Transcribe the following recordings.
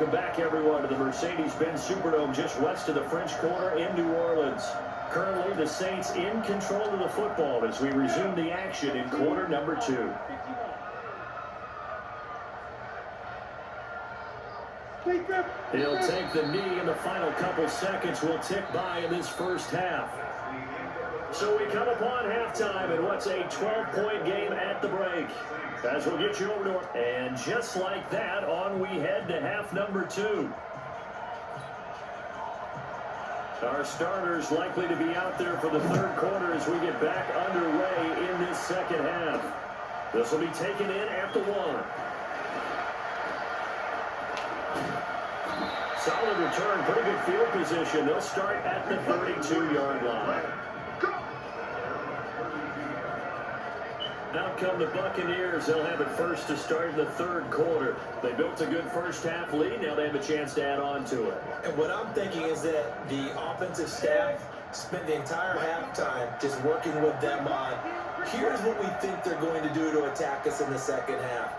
Welcome back, everyone, to the Mercedes-Benz Superdome just west of the French Quarter in New Orleans. Currently, the Saints in control of the football as we resume the action in quarter number 2. He'll take the knee, and the final couple seconds will tick by in this first half. So we come upon halftime in what's a 12-point game at the break. As we'll get you over to it. And just like that, on we head to half number 2. Our starters likely to be out there for the third quarter as we get back underway in this second half. This will be taken in at the 1. Solid return, pretty good field position. They'll start at the 32-yard line. Out come the Buccaneers. They'll have it first to start in the third quarter. They built a good first half lead. Now they have a chance to add on to it. And what I'm thinking is that the offensive staff spent the entire halftime just working with them on, here's what we think they're going to do to attack us in the second half.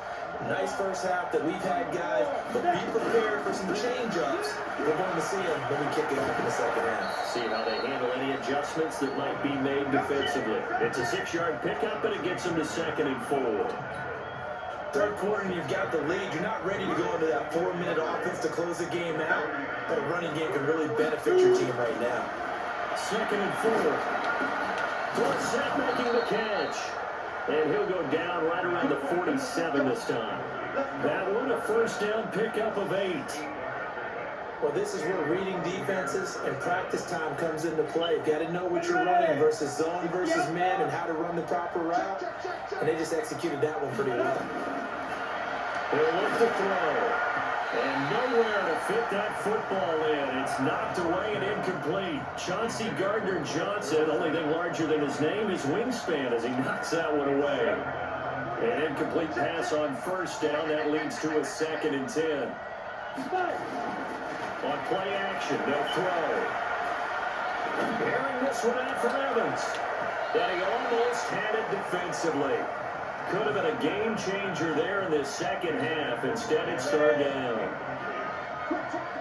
Nice first half that we've had, guys, but be prepared for some change-ups. We're going to see them when we kick it off in the second half. See how they handle any adjustments that might be made defensively. It's a 6-yard pickup, and it gets them to 2nd and 4. Third quarter, and you've got the lead. You're not ready to go into that 4-minute offense to close the game out, but a running game can really benefit your team right now. 2nd and 4. Dorsett making the catch. And he'll go down right around the 47 this time. That one, a first down pickup of 8. Well, this is where reading defenses and practice time comes into play. You've got to know what you're running versus zone versus man and how to run the proper route. And they just executed that one pretty well. They'll look to throw. And nowhere to fit that football in. It's knocked away and incomplete. Chauncey Gardner-Johnson, only thing larger than his name is wingspan as he knocks that one away. An incomplete pass on first down. That leads to a 2nd and 10. On play action, they'll throw. Airing this one out from Evans. And he almost had it defensively. Could have been a game changer there in this second half. Instead, it's third down.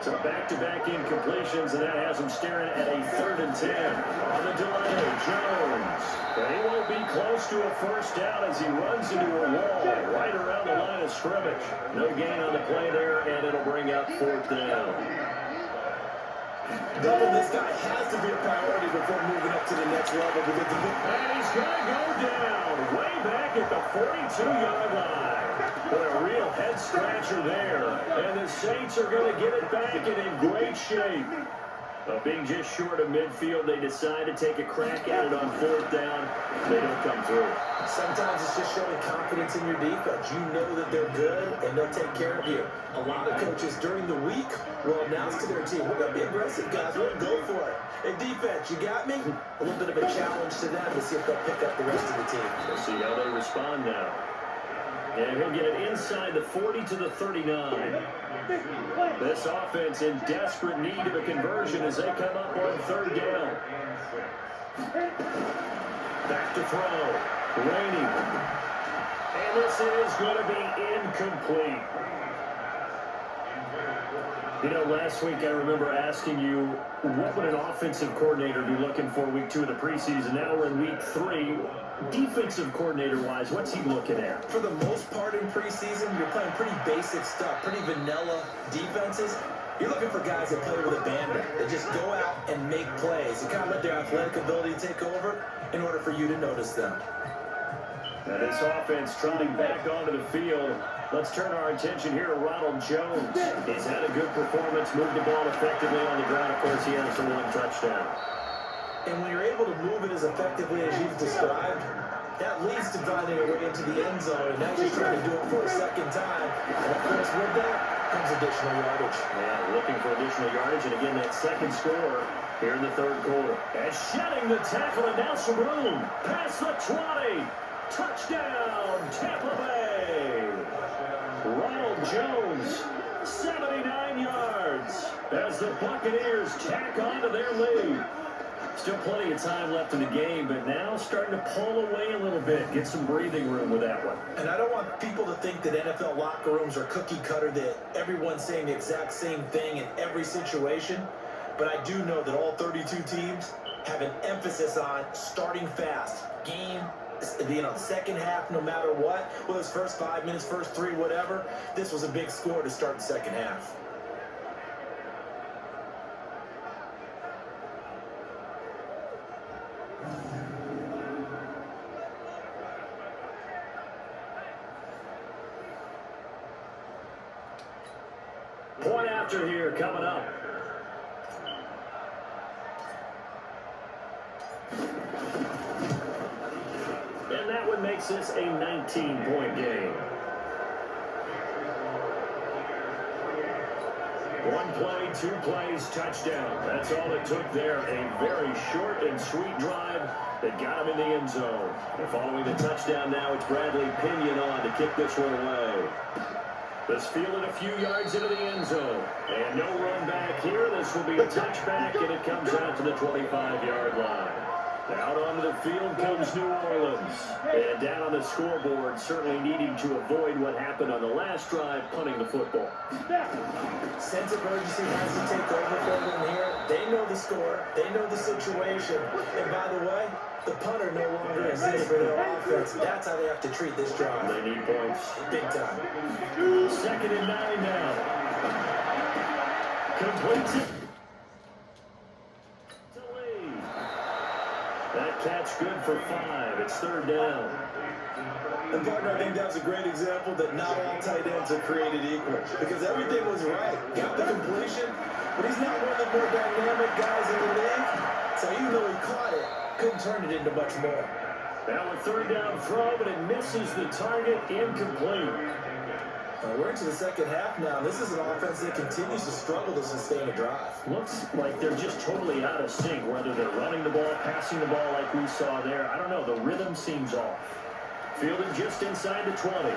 So back-to-back incompletions, and that has him staring at a 3rd and 10. On the delay, Jones. And he won't be close to a first down as he runs into a wall right around the line of scrimmage. No gain on the play there, and it'll bring up 4th down. Double, this guy has to be a priority before moving up to the next level. And he's going to go down way back at the 42-yard line. What a real head-scratcher there. And the Saints are going to get it back and in great shape. Being just short of midfield, they decide to take a crack at it on 4th down. They don't come through. Sometimes it's just showing confidence in your defense. You know that they're good, and they'll take care of you. A lot of coaches during the week will announce to their team, we're going to be aggressive, guys. We're going to go for it. Hey, defense, you got me? A little bit of a challenge to them to see if they'll pick up the rest of the team. We'll see how they respond now. And he'll get it inside the 40 to the 39. This offense in desperate need of a conversion as they come up on 3rd down. Back to throw. Rainey. And this is going to be incomplete. You know, last week I remember asking you, what would an offensive coordinator be looking for week 2 of the preseason? Now we're in week 3. Defensive coordinator-wise, what's he looking at? For the most part in preseason, you're playing pretty basic stuff, pretty vanilla defenses. You're looking for guys that play with abandon, that just go out and make plays. You kind of let their athletic ability take over in order for you to notice them. And this offense trotting back onto the field. Let's turn our attention here to Ronald Jones. He's had a good performance, moved the ball effectively on the ground. Of course, he has the 1 touchdown. And when you're able to move it as effectively as you've described, that leads to finding a way into the end zone. And now you're trying to do it for a 2nd time. And of course, with that comes additional yardage. Yeah, looking for additional yardage. And again, that 2nd score here in the 3rd quarter. And shedding the tackle, and now some room. Past the 20. Touchdown, Tampa Bay. Ronald Jones, 79 yards as the Buccaneers tack on to their lead. Still plenty of time left in the game, but now starting to pull away a little bit. Get some breathing room with that one. And I don't want people to think that NFL locker rooms are cookie cutter, that everyone's saying the exact same thing in every situation. But I do know that all 32 teams have an emphasis on starting fast. Game, second half, no matter what. Whether it's first 5 minutes, first 3, whatever. This was a big score to start the second half. Point after here coming up. And that one makes this a 19-point game. One play, 2 plays, touchdown. That's all it took there. A very short and sweet drive that got him in the end zone. And following the touchdown now, it's Bradley Pinion on to kick this one away. This fielded a few yards into the end zone. And no run back here. This will be a touchback, and it comes out to the 25-yard line. Out onto the field comes New Orleans. And down on the scoreboard, certainly needing to avoid what happened on the last drive, punting the football. Sense of urgency has to take over for them here. They know the score. They know the situation. And by the way, the punter no longer exists for their offense. That's how they have to treat this drive. They need points. Big time. 2nd and 9 now. Completes it. To Lee. That catch good for 5. It's 3rd down. And partner, I think that was a great example that not all tight ends are created equal. Because everything was right. Got the completion, but he's not one of the more dynamic guys in the league. So even though he caught it, couldn't turn it into much more. Now a 3rd down throw, but it misses the target, incomplete. We're into the second half now. This is an offense that continues to struggle to sustain a drive. Looks like they're just totally out of sync, whether they're running the ball, passing the ball like we saw there. I don't know. The rhythm seems off. Fielded just inside the 20.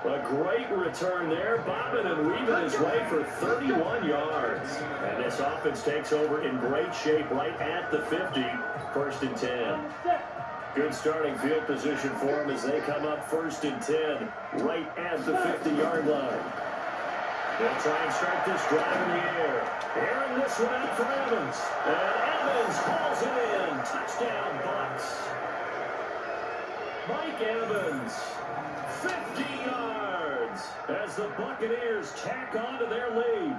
A great return there. Bobbing and weaving his way for 31 yards. And this offense takes over in great shape right at the 50. 1st and 10. Good starting field position for them as they come up 1st and 10 right at the 50-yard line. They'll try and start this drive in the air. Airing this one out for Evans. And Evans calls it in. Touchdown, Bucks. Mike Evans, 50 yards as the Buccaneers tack on to their lead.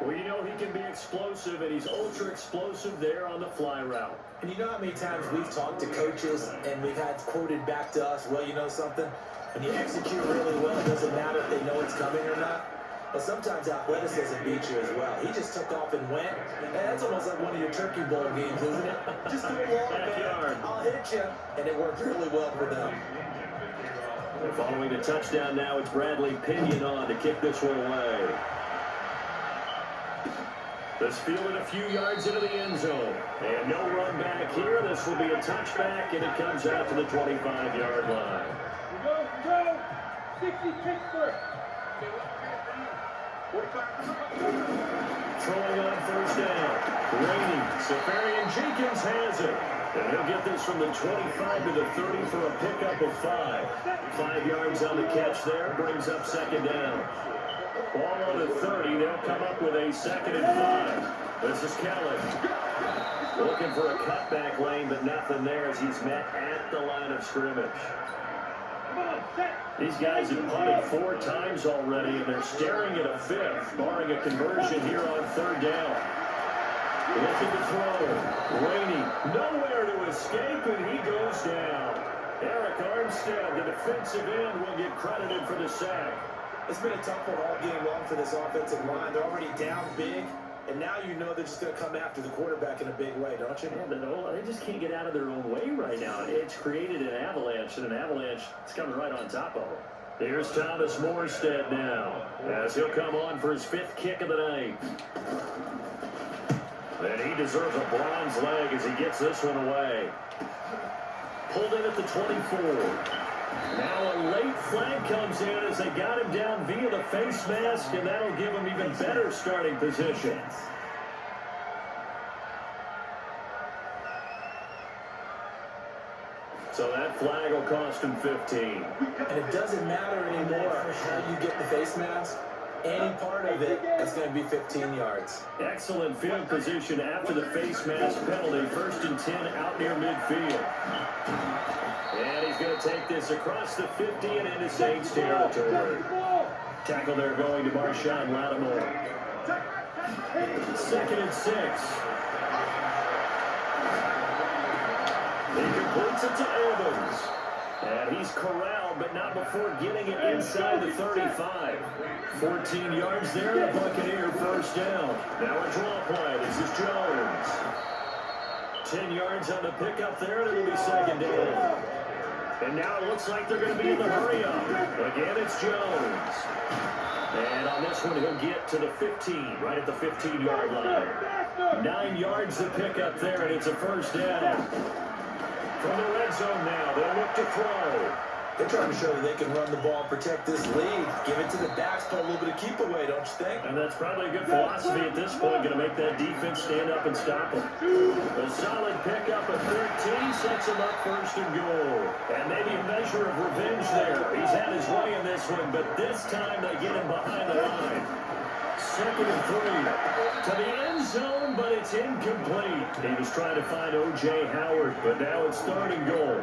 Well, you know he can be explosive, and he's ultra-explosive there on the fly route. And you know how many times we've talked to coaches and we've had quoted back to us, well, you know something? When you execute really well, it doesn't matter if they know it's coming or not. But sometimes athleticism beats you as well. He just took off and went. And that's almost like one of your Turkey Bowl games, isn't it? Just go long, man. I'll hit you. And it worked really well for them. And following the touchdown now, it's Bradley Pinion on to kick this one away. This fielded a few yards into the end zone. And no run back here. This will be a touchback, and it comes out to the 25-yard line. Go! 60 Pittsburgh! Throwing on 1st down. Rainey, Safarian Jenkins has it. And he'll get this from the 25 to the 30 for a pickup of 5. 5 yards on the catch there. Brings up 2nd down. Ball on the 30. They'll come up with a 2nd and 5. This is Kelly. Looking for a cutback lane, but nothing there as he's met at the line of scrimmage. These guys have punted 4 times already, and they're staring at a 5th, barring a conversion here on 3rd down. Looking to throw. Rainey, nowhere to escape, and he goes down. Eric Armstead, the defensive end, will get credited for the sack. It's been a tough one all game long for this offensive line. They're already down big, and now you know they're just going to come after the quarterback in a big way, don't you? Yeah, they just can't get out of their own way right now. It's created an avalanche, and an avalanche is coming right on top of them. Here's Thomas Morstead now, as he'll come on for his 5th kick of the night. And he deserves a bronze leg as he gets this one away. Pulled in at the 24. Now a late flag comes in as they got him down via the face mask, and that'll give him even better starting position. So that flag will cost him 15. And it doesn't matter anymore how you get the face mask. Any part of it is going to be 15 yards. Excellent field position after the face mask penalty. 1st and 10 out near midfield. And he's going to take this across the 50 and into Saints territory. Tackle there going to Marshawn Lattimore. 2nd and 6. He completes it to Evans. And he's corralled, but not before getting it inside the 35. 14 yards there, the Buccaneer 1st down. Now a draw play. This is Jones. 10 yards on the pickup there, and it'll be 2nd down. And now it looks like they're going to be in the hurry-up. Again, it's Jones. And on this one, he'll get to the 15, right at the 15-yard line. 9 yards to pick up there, and it's a 1st down. From the red zone now, they'll look to throw. They're trying to show that they can run the ball, protect this lead, give it to the backs, put a little bit of keep away, don't you think? And that's probably a good philosophy at this point, going to make that defense stand up and stop them. A solid pickup at 13 sets him up 1st and goal. And maybe a measure of revenge there. He's had his way in this one, but this time they get him behind the line. 2nd and 3 to the end zone, but it's incomplete. He was trying to find O.J. Howard, but now it's 3rd and goal.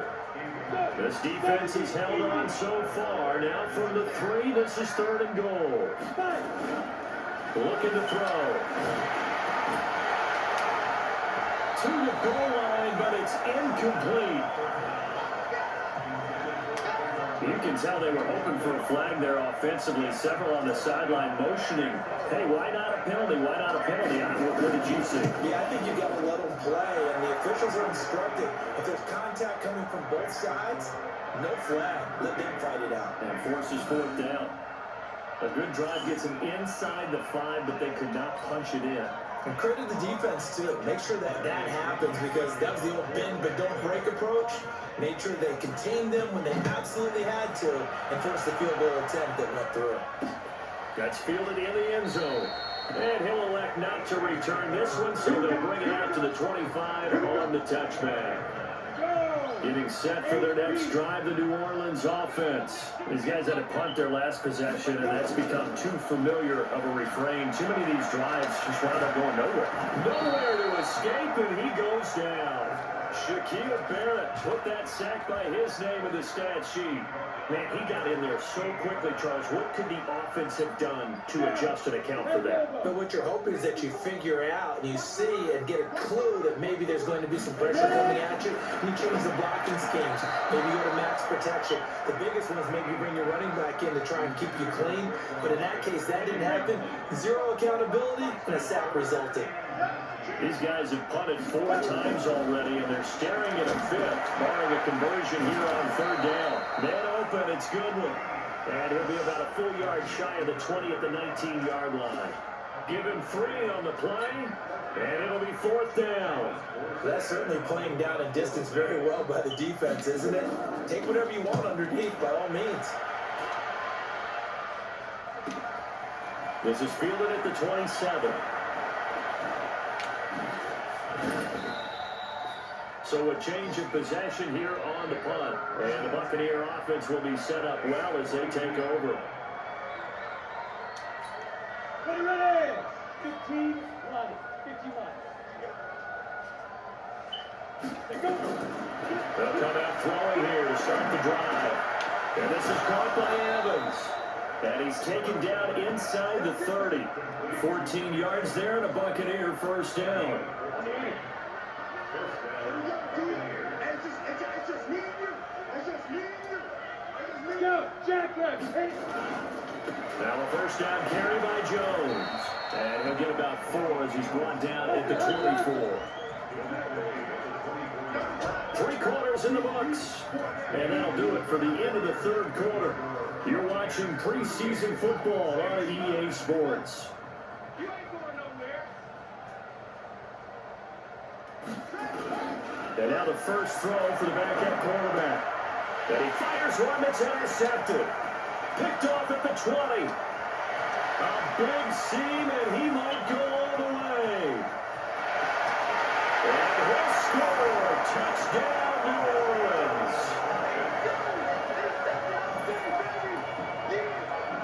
This defense has held on so far. Now from the 3, this is 3rd and goal. Looking to throw. To the goal line, but it's incomplete. You can tell they were hoping for a flag there offensively. Several on the sideline motioning. Hey, why not a penalty? Why not a penalty? What did you see? Yeah, I think you got to let them play, and the officials are instructed. If there's contact coming from both sides, no flag. Let them fight it out. And forces 4th down. A good drive gets them inside the 5, but they could not punch it in. And credit the defense, too. Make sure that happens, because that was the old bend but don't break approach. Made sure they contained them when they absolutely had to and forced the field goal attempt that went through. That's fielded in the end zone. And he'll elect not to return this one, so they'll bring it out to the 25 on the touchback. Getting set for their next drive, the New Orleans offense. These guys had to punt their last possession, and that's become too familiar of a refrain. Too many of these drives just wound up going nowhere. Nowhere to escape, and he goes down. Shaquille Barrett put that sack by his name in the stat sheet. Man, he got in there so quickly, Charles. What could the offense have done to adjust and account for that? But what you're hoping is that you figure out and you see and get a clue that maybe there's going to be some pressure coming at you. You change the blocking schemes. Maybe you go to max protection. The biggest one is maybe bring your running back in to try and keep you clean. But in that case, that didn't happen. 0 accountability and a sack resulted. These guys have punted 4 times already, and they're staring at a 5th, barring a conversion here on 3rd down. Then open, it's Goodwin. And he'll be about a full yard shy of the 20 at the 19-yard line. Give him 3 on the play, and it'll be 4th down. That's certainly playing down in distance very well by the defense, isn't it? Take whatever you want underneath, by all means. This is fielded at the 27. So a change of possession here on the punt. And the Buccaneer offense will be set up well as they take over. Ready. 15, 51. They'll come out throwing here to start the drive. And this is caught by Evans. And he's taken down inside the 30. 14 yards there and a Buccaneer 1st down. Go, Jackson. Now a 1st down carry by Jones. And he'll get about 4 as he's brought down at the 24. 3 quarters in the books. And that'll do it for the end of the 3rd quarter. You're watching preseason football on EA Sports. You ain't going nowhere. And now the first throw for the backup quarterback. And he fires one that's intercepted. Picked off at the 20. A big seam, and he might go all the way. And he'll score. Touchdown, New Orleans.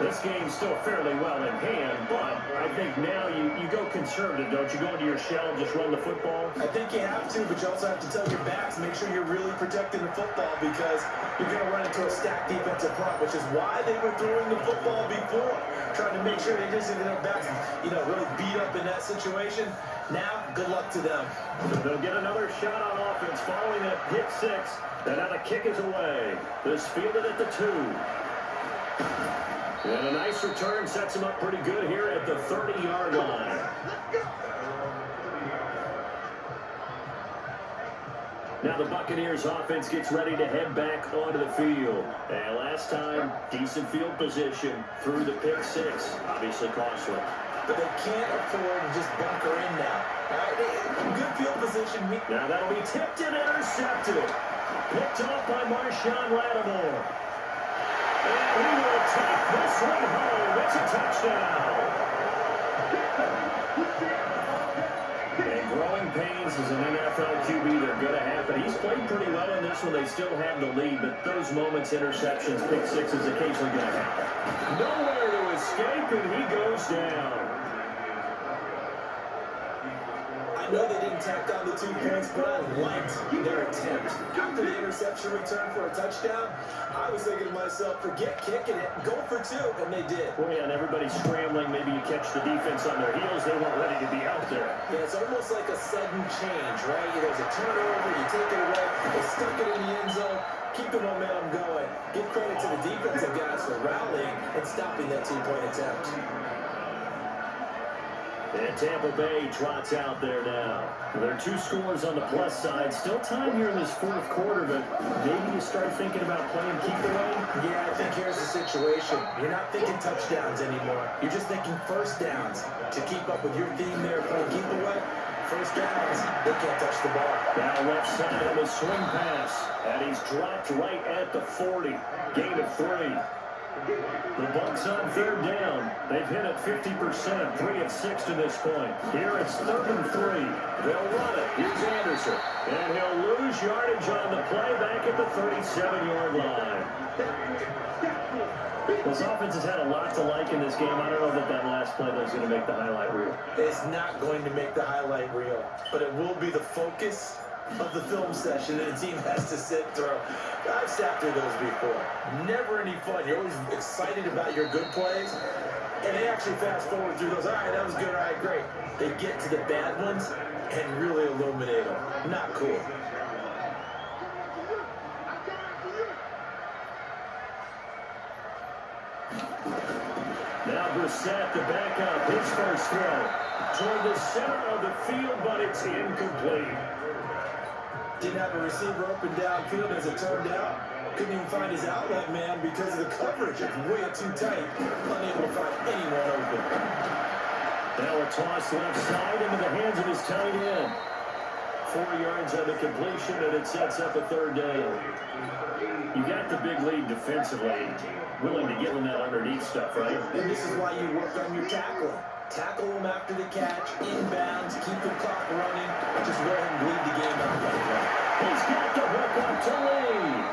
This game's still fairly well in hand, but I think now you go conservative, don't you? Go into your shell and just run the football? I think you have to, but you also have to tell your backs, make sure you're really protecting the football because you're going to run into a stacked defensive front, which is why they were throwing the football before, trying to make sure they just didn't have backs, really beat up in that situation. Now, good luck to them. So they'll get another shot on offense following that pick six. And now the kick is away. This fielded at the 2. And a nice return sets him up pretty good here at the 30-yard line. Now the Buccaneers offense gets ready to head back onto the field. And last time, decent field position through the pick six. Obviously costly. But they can't afford to just bunker in now. Good field position. Now that'll be tipped and intercepted. Picked off by Marshawn Lattimore. And he will take this one home. It's a touchdown. And growing pains as an NFL QB, they're going to happen. He's played pretty well in this one. They still have the lead, but those moments, interceptions, pick sixes, occasionally going to happen. Nowhere to escape, and he goes down. I know they didn't tack on the 2 points, but I liked their attempt. After the interception return for a touchdown, I was thinking to myself, forget kicking it, go for 2, and they did. Well, yeah, and everybody's scrambling. Maybe you catch the defense on their heels. They weren't ready to be out there. Yeah, it's almost like a sudden change, right? There's a turnover, you take it away, they stuck it in the end zone, keep the momentum going. Give credit to the defensive guys for rallying and stopping that 2-point attempt. And Tampa Bay trots out there now. There are 2 scores on the plus side. Still time here in this 4th quarter, but maybe you start thinking about playing keep away? Yeah, I think here's the situation. You're not thinking touchdowns anymore. You're just thinking first downs. To keep up with your theme there, playing keep away, first downs, they can't touch the ball. Now left side of a swing pass. And he's dropped right at the 40. Gain of 3. The Bucs on 3rd down. They've hit it 50%, 3 of 6 to this point. Here it's 3rd and 3. They'll run it. Here's Anderson. And he'll lose yardage on the play back at the 37-yard line. This offense has had a lot to like in this game. I don't know that last play is going to make the highlight reel. It's not going to make the highlight reel, but it will be the focus of the film session that a team has to sit through. I've sat through those before. Never any fun. You're always excited about your good plays, and they actually fast forward through those. All right, that was good. All right, great. They get to the bad ones and really illuminate them. Not cool. Now Brissett to back up his first throw toward the center of the field, but it's incomplete. Didn't have a receiver open downfield as it turned out. Couldn't even find his outlet man because of the coverage. It's way too tight. Unable to find anyone open. Now a toss left side into the hands of his tight end. 4 yards on the completion, and it sets up a 3rd down. You got the big lead defensively. Willing to give him that underneath stuff, right? And this is why you work on your tackling. Tackle him after the catch, inbounds, keep the clock running, just let him lead the game on the play. He's got the hook up to lead.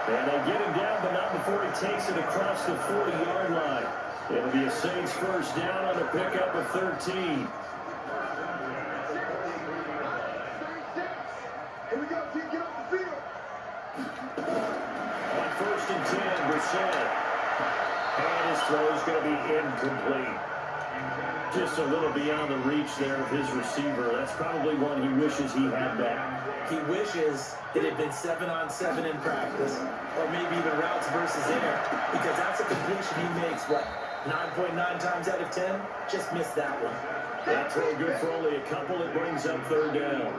And they get him down, but not before he takes it across the 40-yard line. It'll be a Saints first down on a pickup of 13. Here we go, team, get off the field. On 1st and 10, Brissett. And his throw is going to be incomplete. Just a little beyond the reach there of his receiver. That's probably one he wishes he had back. He wishes it had been 7-on-7 in practice, or maybe even routes versus air, because that's a completion he makes, what, 9.9 times out of 10? Just missed that one. That throw good for only a couple. It brings up 3rd down.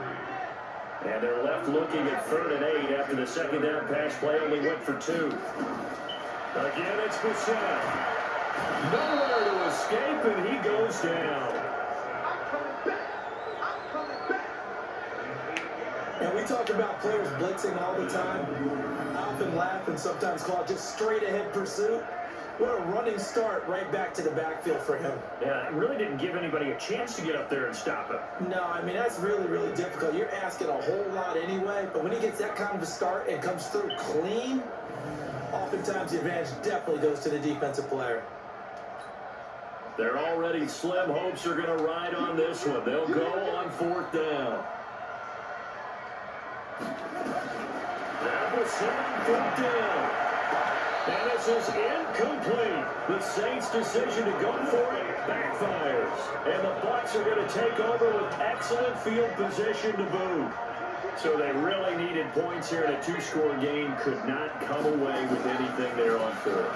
And they're left looking at 3rd and 8 after the second down pass play only went for 2. Again, it's Brissett. Nowhere to escape, and he goes down. And we talk about players blitzing all the time. I often laugh and sometimes call it just straight ahead pursuit. What a running start right back to the backfield for him. Yeah, it really didn't give anybody a chance to get up there and stop him. No, I mean, that's really, really difficult. You're asking a whole lot anyway, but when he gets that kind of a start and comes through clean, oftentimes the advantage definitely goes to the defensive player. Their already slim hopes are going to ride on this one. They'll go on 4th down. That was 4th down. And this is incomplete. The Saints' decision to go for it backfires. And the Bucs are going to take over with excellent field position to boot. So they really needed points here in a 2-score game. Could not come away with anything there on 4th.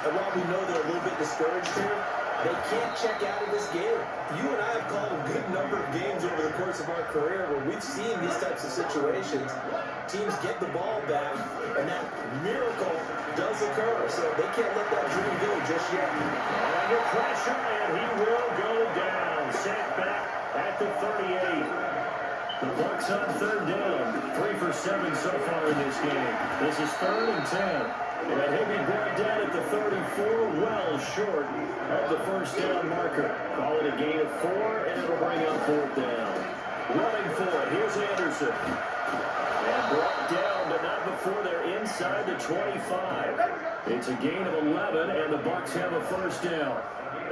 And while we know they're a little bit discouraged here, they can't check out of this game. You and I have called a good number of games over the course of our career where we've seen these types of situations. Teams get the ball back, and that miracle does occur. So they can't let that dream go just yet. Under pressure, and he will go down. Sent back at the 38. The Bucs on 3rd down. 3 for 7 so far in this game. This is 3rd and 10. And he'll be brought down at the 34, well short of the 1st down marker. Call it a gain of 4, and it'll bring up 4th down. Running for it, here's Anderson. And brought down, but not before they're inside the 25. It's a gain of 11, and the Bucs have a 1st down.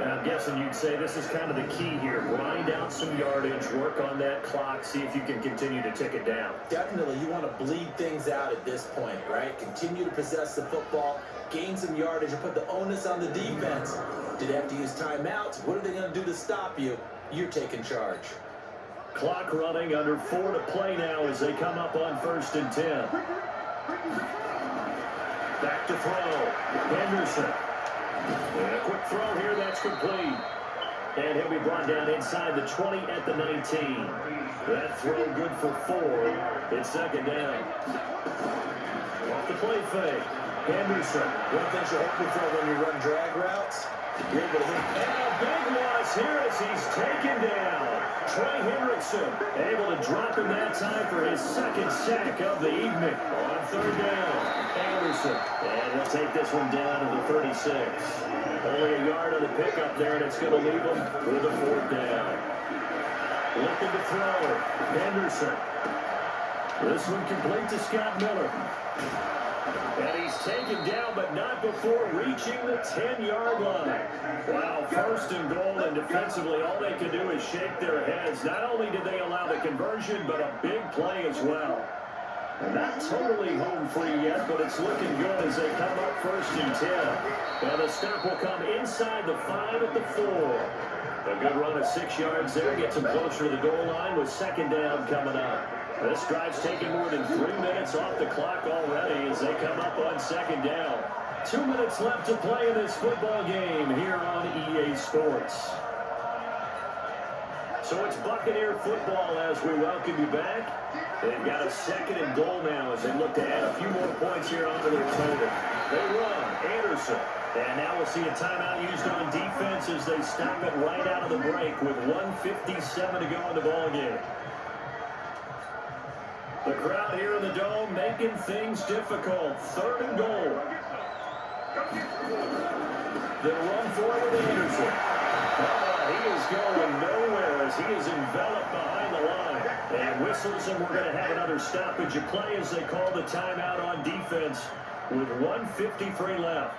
And I'm guessing you'd say this is kind of the key here. Grind out some yardage, work on that clock, see if you can continue to tick it down. Definitely, you want to bleed things out at this point, right? Continue to possess the football, gain some yardage, and put the onus on the defense. Do they have to use timeouts? What are they going to do to stop you? You're taking charge. Clock running, under 4 to play now as they come up on 1st and 10. Back to throw. Henderson. And a quick throw here, that's complete. And he'll be brought down inside the 20 at the 19. That throw good for 4. It's 2nd down. Off the play fake. Henderson. One thing you're hoping for when you run drag routes, you're able to hit. And a big loss here as he's taken down. Trey Hendrickson able to drop him that time for his 2nd sack of the evening. On 3rd down. Anderson. And he'll take this one down to the 36. Only a yard on the pickup there, and it's going to leave him with a 4th down. Looking to throw. Henderson. This one complete to Scott Miller. And he's taken down, but not before reaching the 10-yard line. Wow, 1st and goal, and defensively, all they can do is shake their heads. Not only did they allow the conversion, but a big play as well. And not totally home free yet, but it's looking good as they come up 1st and 10. And the stop will come inside the 5 at the 4. A good run of 6 yards there, gets them closer to the goal line with 2nd down coming up. This drive's taking more than 3 minutes off the clock already as they come up on 2nd down. 2 minutes left to play in this football game here on EA Sports. So it's Buccaneer football as we welcome you back. They've got a 2nd and goal now as they look to add a few more points here onto their total. They run. Anderson. And now we'll see a timeout used on defense as they stop it right out of the break with 1:57 to go in the ballgame. The crowd here in the Dome making things difficult. 3rd and goal. They'll run forward with Anderson. He is going nowhere as he is enveloped behind the line. And whistles, and we're going to have another stoppage of play as they call the timeout on defense with 1:53 left.